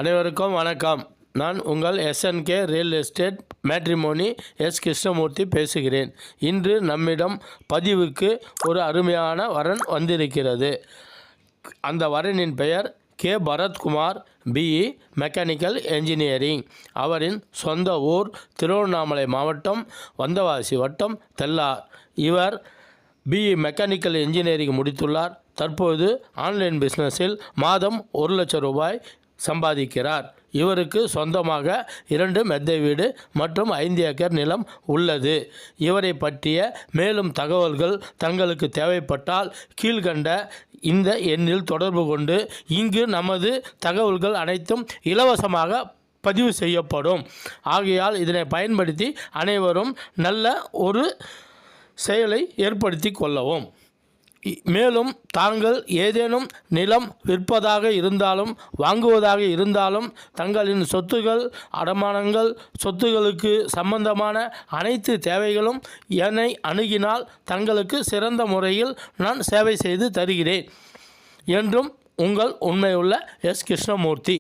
அனைவருக்கும் வணக்கம். நான் உங்கள் SNK real estate matrimony Krishnamurthy பேசுகிறேன். இன்று நம்மிடம் பதிவுக்கு ஒரு அருமையான வரன் வந்திருக்கிறது. அந்த வரனின் பெயர் K. Bharathkumar, BE mechanical engineering. அவரின் சொந்த ஊர் திருவண்ணாமலை மாவட்டம், வந்தவாசி வட்டம், தெல்லார். இவர் BE மெக்கானிக்கல் என்ஜினியரிங் முடித்துள்ளார். தற்போது ஆன்லைன் பிஸ்னஸில் மாதம் 1 லட்சம் ரூபாய் சம்பாதிக்கிறார். இவருக்கு சொந்தமாக 2 மெத்தை வீடு மற்றும் 5 ஏக்கர் நிலம் உள்ளது. இவரை பற்றிய மேலும் தகவல்கள் தங்களுக்கு தேவைப்பட்டால் கீழ்கண்ட இந்த எண்ணில் தொடர்பு கொண்டு இங்கு நமது தகவல்கள் அனைத்தும் இலவசமாக பதிவு செய்யப்படும். ஆகையால் இதனை பயன்படுத்தி அனைவரும் நல்ல ஒரு செயலை ஏற்படுத்தி கொள்ளவும். மேலும் தாங்கள் ஏதேனும் நிலம் விற்பதாக இருந்தாலும் வாங்குவதாக இருந்தாலும் தங்களின் சொத்துகள், அடமானங்கள், சொத்துகளுக்கு சம்பந்தமான அனைத்து தேவைகளும் என்னை அணுகினால் தங்களுக்கு சிறந்த முறையில் நான் சேவை செய்து தருகிறேன் என்றும் உங்கள் உண்மையுள்ள கிருஷ்ணமூர்த்தி.